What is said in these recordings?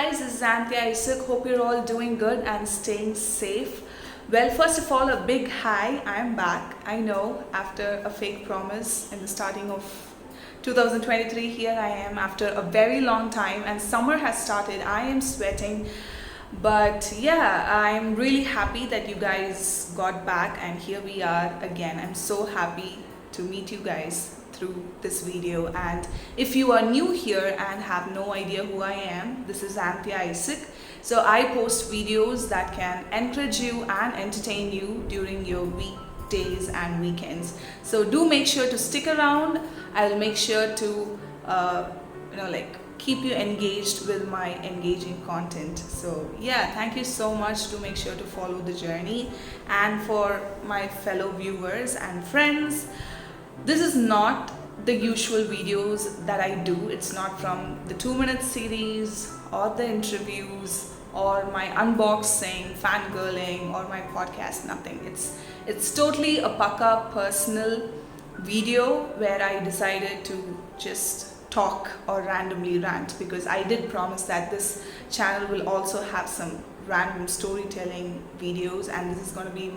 guys, this is Anthea. Hope you're all doing good and staying safe. Well, first of all, a big hi. I'm back. I know, after a fake promise in the starting of 2023, here I am after a very long time, and summer has started. I am sweating, but yeah, I'm really happy that you guys got back, and here we are again. I'm so happy to meet you guys through this video. And if you are new here and have no idea who I am, this is Anthea. So I post videos that can encourage you and entertain you during your weekdays and weekends. So do make sure to stick around. I'll make sure to keep you engaged with my engaging content. So yeah, thank you so much. Do make sure to follow the journey. And for my fellow viewers and friends, this is not the usual videos that I do. It's not from the 2-minute series or the interviews or my unboxing, fangirling, or my podcast, nothing. It's totally a paka personal video where I decided to just talk or randomly rant, because I did promise that this channel will also have some random storytelling videos, and this is going to be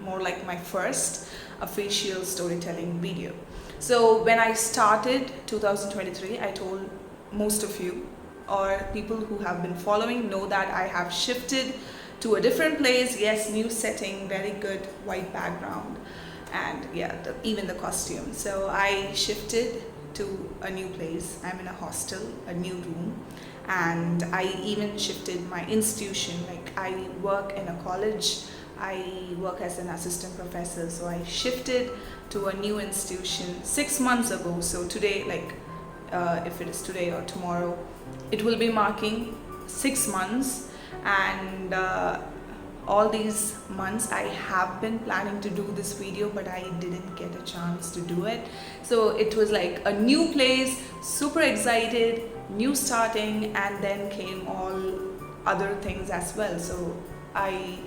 more like my first official storytelling video. So when I started 2023, I told most of you, or people who have been following know, that I have shifted to a different place. Yes, new setting, very good white background, and yeah, even the costume. So I shifted to a new place. I'm in a hostel, a new room, and I even shifted my institution. Like, I work in a college, I work as an assistant professor, so I shifted to a new institution 6 months ago. So today, if it is today or tomorrow, it will be marking 6 months. And all these months I have been planning to do this video, but I didn't get a chance to do it. So it was like a new place, super excited, new starting, and then came all other things as well. So I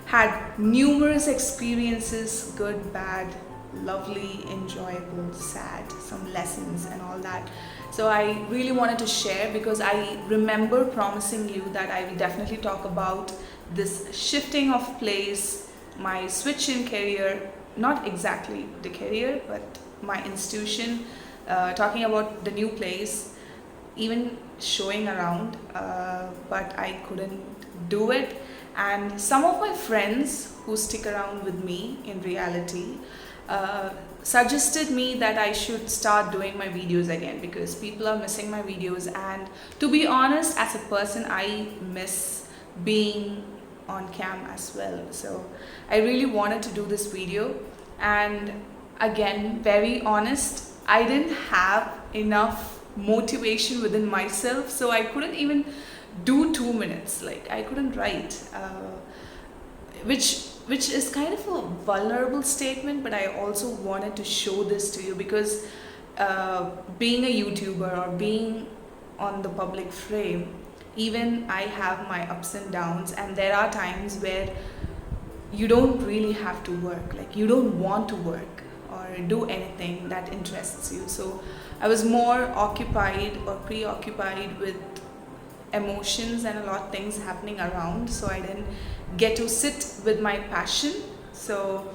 had numerous experiences, good, bad, lovely, enjoyable, sad, some lessons and all that. So I really wanted to share, because I remember promising you that I will definitely talk about this shifting of place, my switch in career, not exactly the career, but my institution, talking about the new place, even showing around, but I couldn't do it. And some of my friends who stick around with me in reality suggested me that I should start doing my videos again, because people are missing my videos. And to be honest, as a person, I miss being on cam as well. So I really wanted to do this video. And again, very honest, I didn't have enough motivation within myself, so I couldn't even do 2 minutes. Like, I couldn't write, which is kind of a vulnerable statement, but I also wanted to show this to you, because being a YouTuber or being on the public frame, even I have my ups and downs, and there are times where you don't really have to work, like you don't want to work or do anything that interests you. So I was more occupied or preoccupied with emotions and a lot of things happening around, so I didn't get to sit with my passion. So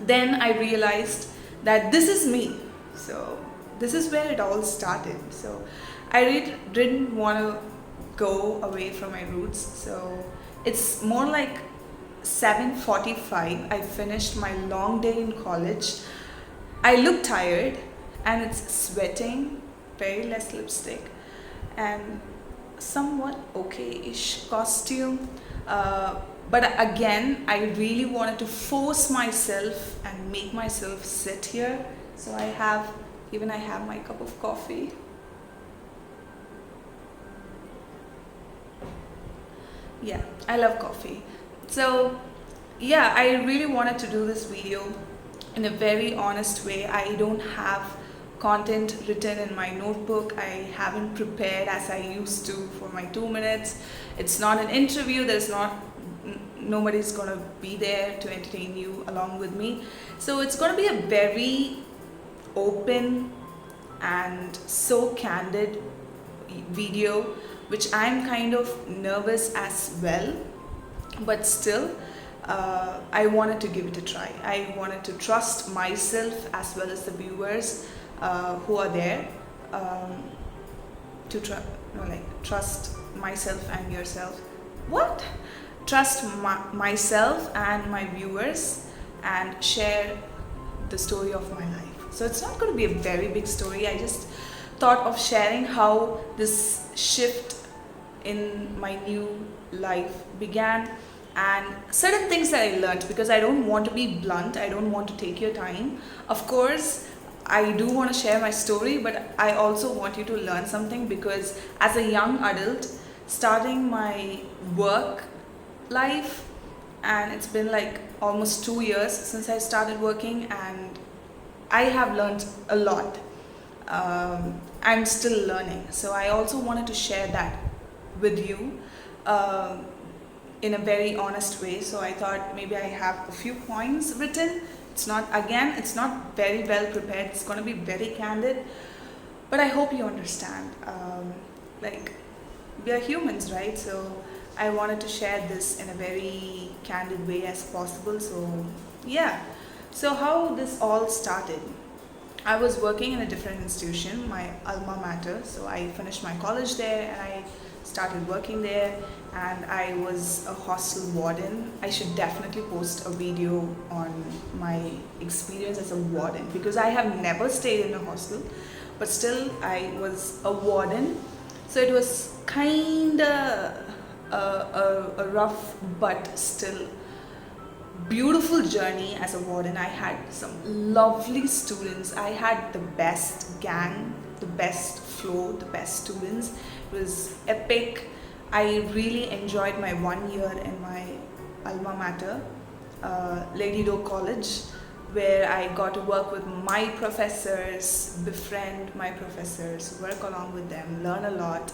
then I realized that this is me, so this is where it all started. So I really didn't want to go away from my roots. So it's more like 7:45. I finished my long day in college. I look tired, and it's sweating, very less lipstick, and somewhat okay-ish costume, but again, I really wanted to force myself and make myself sit here. So I have my cup of coffee. Yeah, I love coffee. So yeah, I really wanted to do this video in a very honest way. I don't have content written in my notebook. I haven't prepared as I used to for my 2 minutes. It's not an interview. Nobody's gonna be there to entertain you along with me. So it's gonna be a very open and so candid video which I'm kind of nervous as well, but still I wanted to give it a try. I wanted to trust myself as well as the viewers who are there, to trust myself and yourself. What? Trust myself and my viewers and share the story of my life. So it's not going to be a very big story. I just thought of sharing how this shift in my new life began and certain things that I learned, because I don't want to be blunt, I don't want to take your time. Of course, I do want to share my story, but I also want you to learn something, because as a young adult starting my work life, and it's been like almost 2 years since I started working, and I have learned a lot. I'm still learning, so I also wanted to share that with you in a very honest way. So I thought maybe I have a few points written. It's not very well prepared, it's going to be very candid, but I hope you understand. We are humans, right? So I wanted to share this in a very candid way as possible. So yeah, so how this all started. I was working in a different institution, my alma mater. So I finished my college there and I started working there, and I was a hostel warden. I should definitely post a video on my experience as a warden, because I have never stayed in a hostel, but still I was a warden. So it was kinda a rough but still beautiful journey as a warden. I had some lovely students. I had the best gang, the best flow, the best students. It was epic. I really enjoyed my 1 year in my alma mater, Lady Doe College, where I got to work with my professors, befriend my professors, work along with them, learn a lot,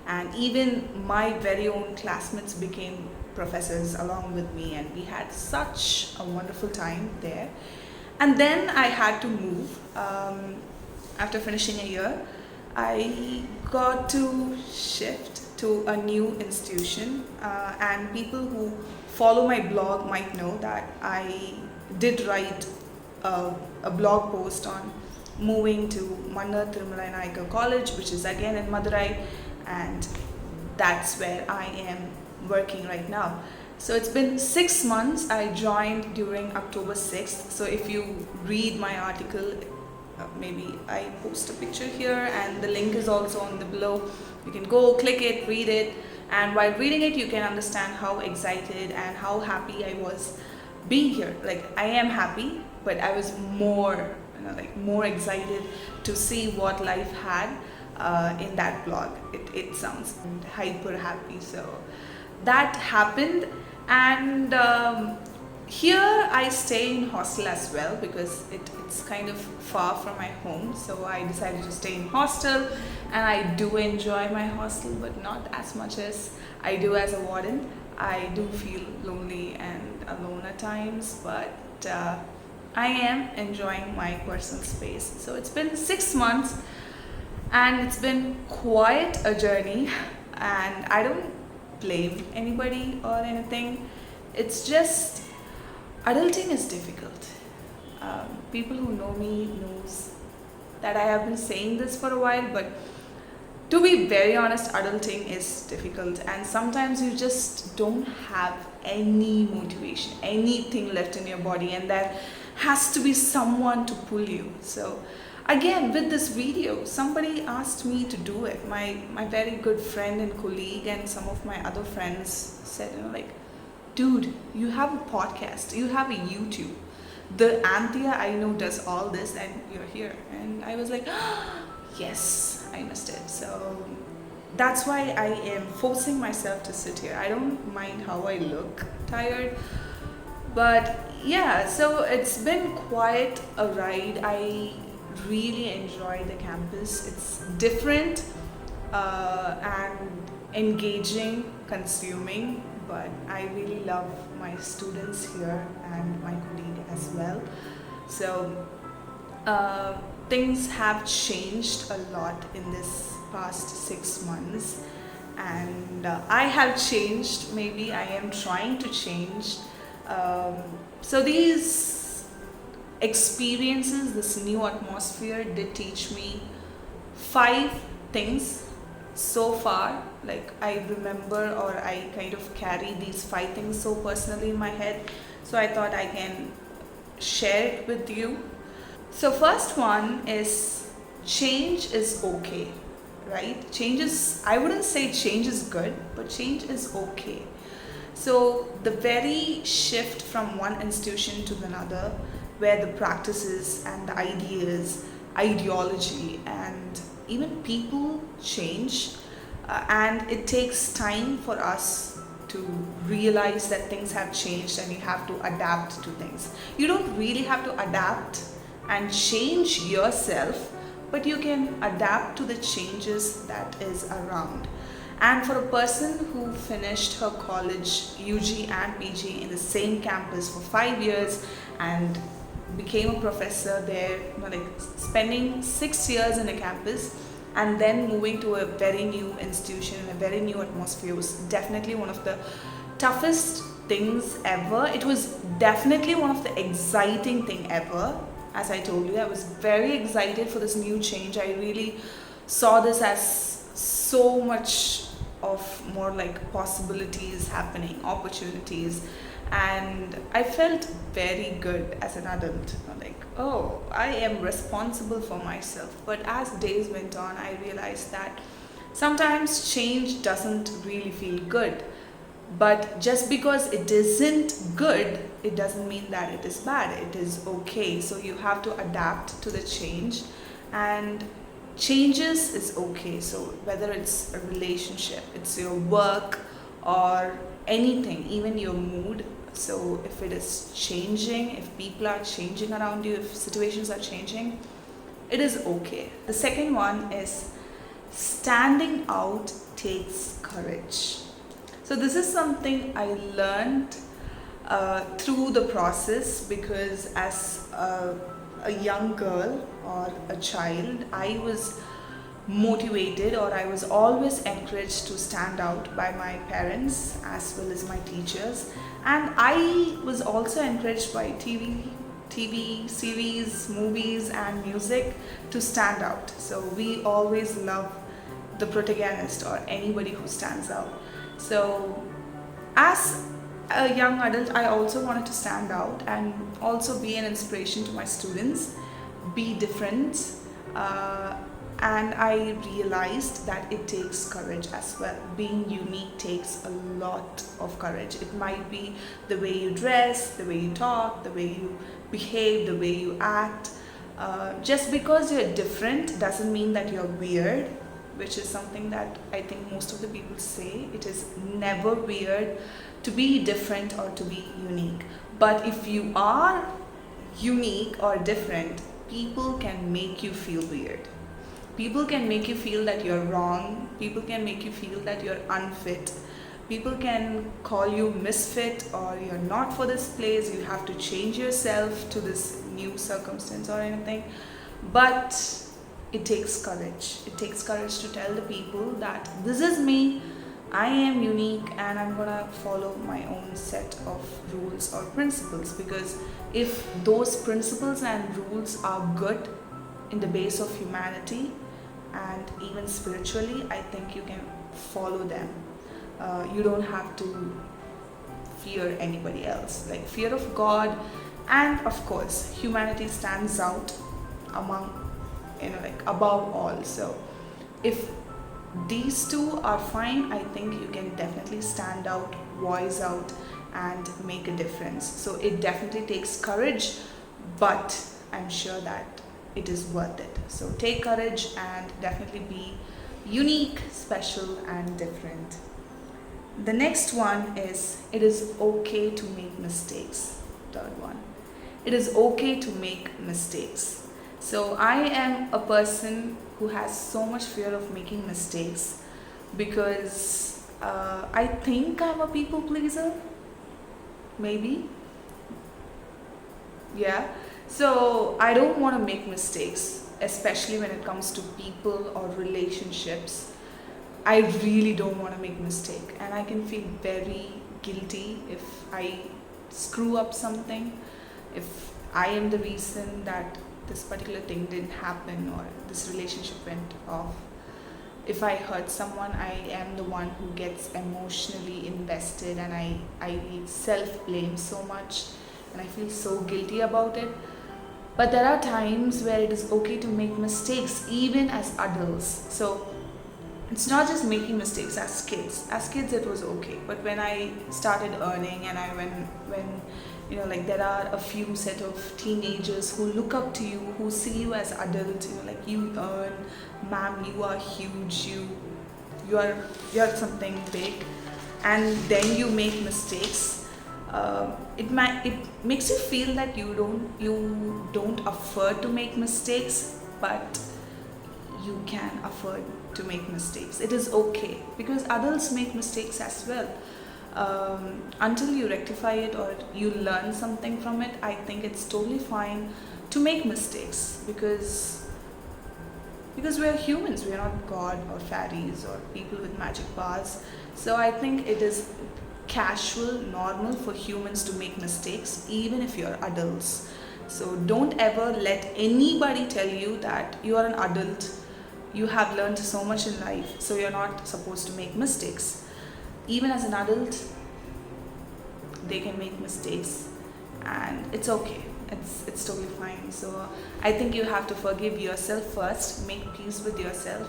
and even my very own classmates became professors along with me, and we had such a wonderful time there. And then I had to move. After finishing a year, I got to shift to a new institution, and people who follow my blog might know that I did write a blog post on moving to Mannar Thirumalai Nayaka College, which is again in Madurai, and that's where I am working right now. So it's been 6 months. I joined during October 6th. So if you read my article, maybe I post a picture here, and the link is also on the below. You can go click it, read it, and while reading it you can understand how excited and how happy I was being here. Like, I am happy, but I was more more excited to see what life had in that blog. It sounds hyper happy. So that happened, and here I stay in hostel as well, because it's kind of far from my home. So I decided to stay in hostel, and I do enjoy my hostel, but not as much as I do as a warden. I do feel lonely and alone at times, but I am enjoying my personal space. So it's been 6 months, and it's been quite a journey, and I don't blame anybody or anything. It's just adulting is difficult. People who know me knows that I have been saying this for a while, but to be very honest, adulting is difficult, and sometimes you just don't have any motivation, anything left in your body, and there has to be someone to pull you. So again, with this video, somebody asked me to do it. My very good friend and colleague and some of my other friends said, dude, you have a podcast, you have a YouTube. The Anthea I know does all this, and you're here. And I was like, yes, I missed it. So that's why I am forcing myself to sit here. I don't mind how I look tired, but yeah, so it's been quite a ride. I really enjoy the campus. It's different and engaging, consuming, but I really love my students here and my colleague as well. So things have changed a lot in this past 6 months, and I have changed. Maybe I am trying to change. Um, so these experiences, this new atmosphere, did teach me 5 things so far. Like I remember, or I kind of carry these 5 things so personally in my head. So I thought I can share it with you. So first one is change is okay, right? Change is, I wouldn't say change is good, but change is okay. So the very shift from one institution to another, where the practices and the ideas, ideology, and even people change, and it takes time for us to realize that things have changed and you have to adapt to things. You don't really have to adapt and change yourself, but you can adapt to the changes that is around. And for a person who finished her college, UG and PG, in the same campus for 5 years and became a professor there, like spending 6 years in a campus and then moving to a very new institution, a very new atmosphere, was definitely one of the toughest things ever. It was definitely one of the exciting thing ever. As I told you, I was very excited for this new change. I really saw this as so much of more like possibilities happening, opportunities, and I felt very good as an adult. Like, oh, I am responsible for myself. But as days went on, I realized that sometimes change doesn't really feel good. But just because it isn't good, it doesn't mean that it is bad. It is okay. So you have to adapt to the change, and changes is okay. So whether it's a relationship, it's your work, or anything, even your mood. So if it is changing, if people are changing around you, if situations are changing, it is okay. The second one is standing out takes courage. So this is something I learned through the process, because as a young girl or a child, I was motivated, or I was always encouraged to stand out by my parents as well as my teachers. And I was also encouraged by TV series, movies, and music to stand out. So we always love the protagonist or anybody who stands out. So as a young adult, I also wanted to stand out and also be an inspiration to my students, be different. And I realized that it takes courage as well. Being unique takes a lot of courage. It might be the way you dress, the way you talk, the way you behave, the way you act. Just because you're different doesn't mean that you're weird, which is something that I think most of the people say. It is never weird to be different or to be unique. But if you are unique or different, people can make you feel weird. People can make you feel that you're wrong. People can make you feel that you're unfit. People can call you misfit, or you're not for this place, you have to change yourself to this new circumstance or anything. But it takes courage. It takes courage to tell the people that this is me, I am unique, and I'm gonna follow my own set of rules or principles. Because if those principles and rules are good in the base of humanity and even spiritually, I think you can follow them. You don't have to fear anybody else. Like fear of God, and of course humanity stands out among, like above all. So if these two are fine, I think you can definitely stand out, voice out, and make a difference. So it definitely takes courage, but I'm sure that it is worth it. So take courage and definitely be unique, special, and different. The next one is, it is okay to make mistakes. Third one, it is okay to make mistakes. So I am a person who has so much fear of making mistakes, because I think I'm a people pleaser, maybe. Yeah. So I don't want to make mistakes, especially when it comes to people or relationships. I really don't want to make a mistake, and I can feel very guilty if I screw up something, if I am the reason that this particular thing didn't happen or this relationship went off. If I hurt someone, I am the one who gets emotionally invested, and I self blame so much, and I feel so guilty about it. But there are times where it is okay to make mistakes even as adults. So it's not just making mistakes as kids. As kids it was okay, but when I started earning, and when like there are a few set of teenagers who look up to you, who see you as adult, like you earn, ma'am, you are huge, you're something big, and then you make mistakes. It makes you feel that you don't afford to make mistakes, but you can afford to make mistakes. It is okay, because adults make mistakes as well. Until you rectify it or you learn something from it, I think it's totally fine to make mistakes, because we are humans. We are not god or fairies or people with magic powers. So I think it is casual, normal for humans to make mistakes, even if you're adults. So don't ever let anybody tell you that you are an adult, you have learned so much in life, so you're not supposed to make mistakes. Even as an adult, they can make mistakes, and it's okay. It's totally fine. So I think you have to forgive yourself first, make peace with yourself,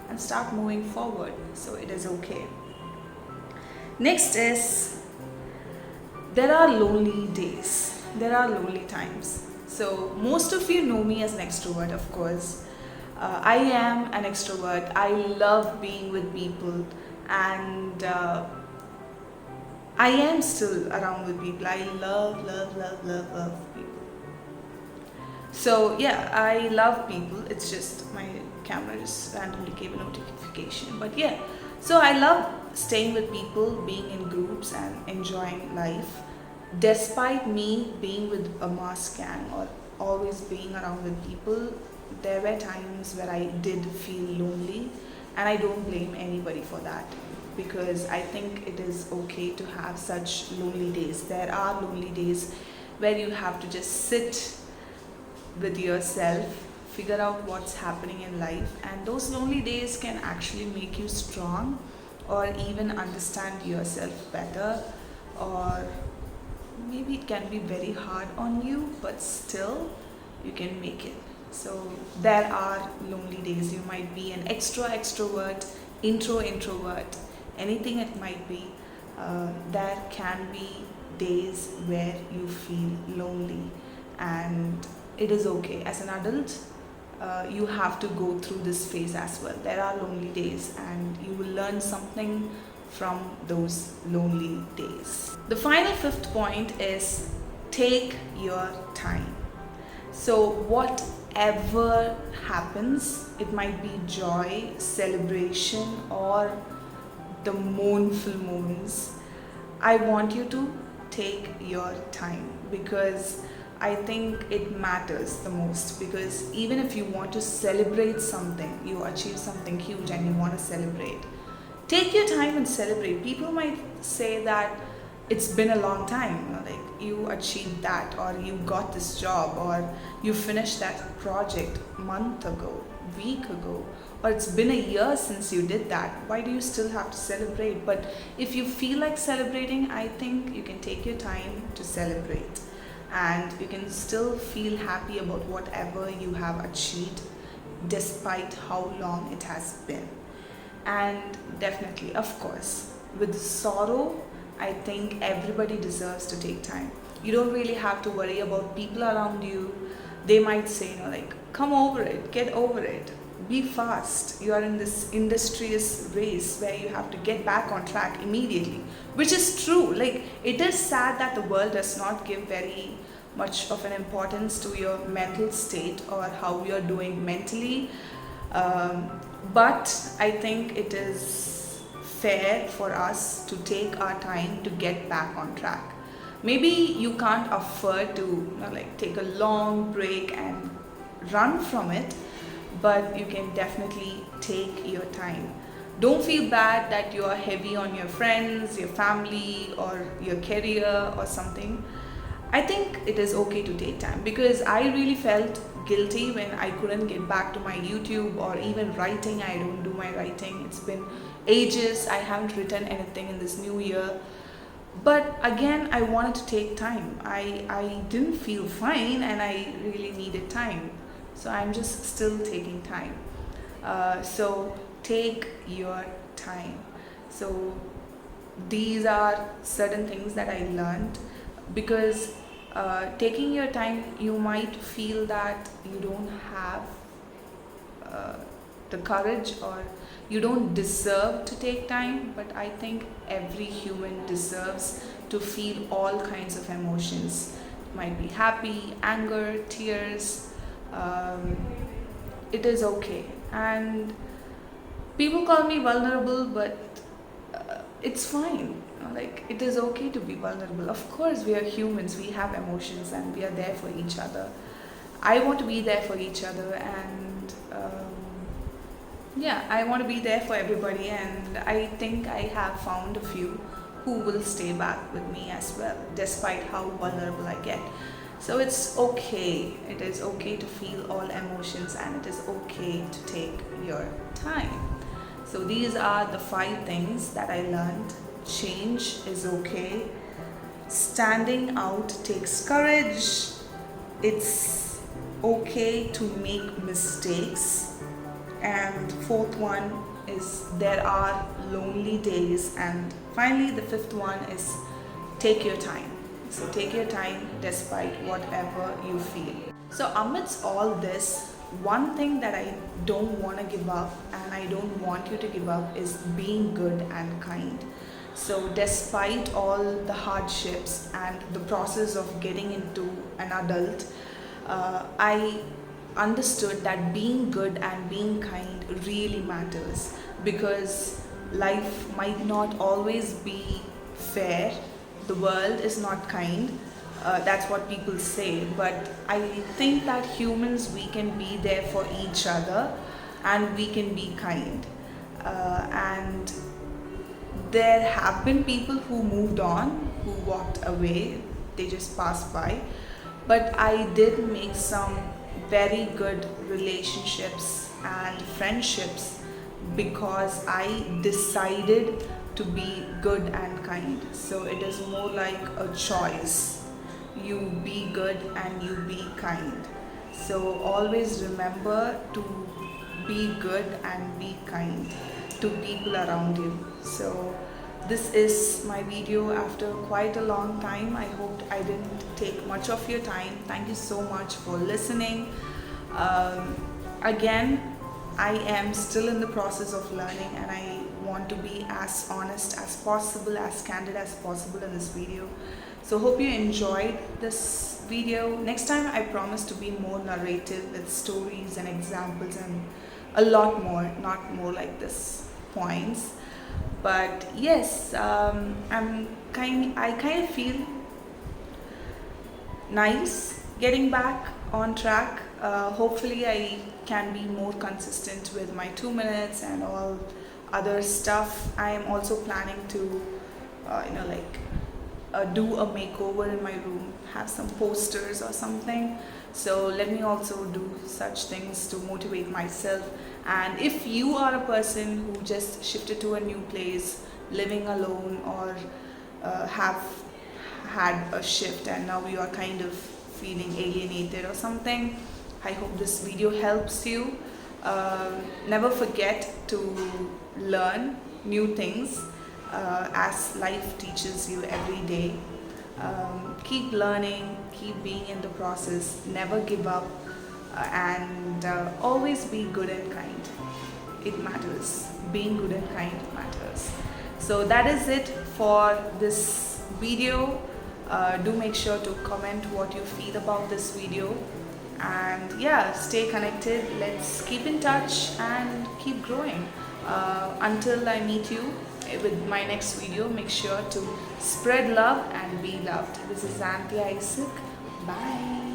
and start moving forward. So it is okay. Next is, there are lonely days. There are lonely times. So most of you know me as an extrovert, of course. I am an extrovert. I love being with people, and I am still around with people. I love people. So yeah, I love people. It's just my camera just randomly gave a notification. But yeah, so I love staying with people, being in groups, and enjoying life. Despite me being with a mass gang or always being around with people, there were times where I did feel lonely, and I don't blame anybody for that, because I think it is okay to have such lonely days. There are lonely days where you have to just sit with yourself, figure out what's happening in life, and those lonely days can actually make you strong, or even understand yourself better, or maybe it can be very hard on you, but still you can make it. So there are lonely days. You might be an extrovert, introvert, anything it might be. There can be days where you feel lonely, and it is okay. As an adult, you have to go through this phase as well. There are lonely days, and you will learn something from those lonely days. The final fifth point is, take your time. So whatever happens, it might be joy, celebration, or the mournful moments, I want you to take your time, because I think it matters the most. Because even if you want to celebrate something, you achieve something huge and you want to celebrate, take your time and celebrate. People might say that it's been a long time, like you achieved that, or you got this job, or you finished that project month ago, week ago, or it's been a year since you did that. Why do you still have to celebrate? But if you feel like celebrating, I think you can take your time to celebrate, and you can still feel happy about whatever you have achieved, despite how long it has been. And definitely, of course, with sorrow, I think everybody deserves to take time. You don't really have to worry about people around you. They might say, like, come over it, get over it, be fast. You are in this industrious race where you have to get back on track immediately, which is true. Like, it is sad that the world does not give very much of an importance to your mental state or how you're doing mentally. But I think it is fair for us to take our time to get back on track. Maybe you can't afford to take a long break and run from it, but you can definitely take your time. Don't feel bad that you are heavy on your friends, your family, or your career or something. I think it is okay to take time, because I really felt guilty when I couldn't get back to my YouTube, or even writing. I don't do my writing. It's been ages. I haven't written anything in this new year. But again, I wanted to take time. I didn't feel fine and I really needed time. So I'm just still taking time. So take your time. So these are certain things that I learned, because taking your time, you might feel that you don't have uh, the courage, or you don't deserve to take time. But I think every human deserves to feel all kinds of emotions. It might be happy, anger, tears. um, it is okay. And people call me vulnerable, but it's fine. Like, it is okay to be vulnerable. Of course, we are humans, we have emotions, and we are there for each other. I want to be there for each other, and yeah, I want to be there for everybody. And I think I have found a few who will stay back with me as well, despite how vulnerable I get. So it's okay. It is okay to feel all emotions, and it is okay to take your time. So these are the 5 things that I learned. Change is okay. Standing out takes courage. It's okay to make mistakes. And 4th one is there are lonely days. And finally, the 5th one is take your time. So take your time despite whatever you feel. So amidst all this, one thing that I don't want to give up, and I don't want you to give up, is being good and kind. So despite all the hardships and the process of getting into an adult, I understood that being good and being kind really matters, because life might not always be fair. The world is not kind. That's what people say. But I think that humans, we can be there for each other, and we can be kind. And there have been people who moved on, who walked away, they just passed by. But I did make some very good relationships and friendships, because I decided to be good and kind. So it is more like a choice. You be good and you be kind. So always remember to be good and be kind to people around you. So this is my video after quite a long time. I hope I didn't take much of your time. Thank you so much for listening. Again, I am still in the process of learning, and I want to be as honest as possible, as candid as possible in this video. So hope you enjoyed this video. Next time I promise to be more narrative with stories and examples and a lot more, not more like this points. But yes, I kind of feel nice getting back on track. Hopefully I can be more consistent with my 2 minutes and all other stuff. I am also planning to do a makeover in my room, have some posters or something. So let me also do such things to motivate myself. And if you are a person who just shifted to a new place, living alone, or have had a shift and now you are kind of feeling alienated or something, I hope this video helps you. Never forget to learn new things as life teaches you every day. Keep learning, keep being in the process, never give up, and always be good and kind. It matters. Being good and kind matters. So that is it for this video. Do make sure to comment what you feel about this video. And yeah, stay connected. Let's keep in touch and keep growing. Until I meet you with my next video, make sure to spread love and be loved. This is Anthea. Bye.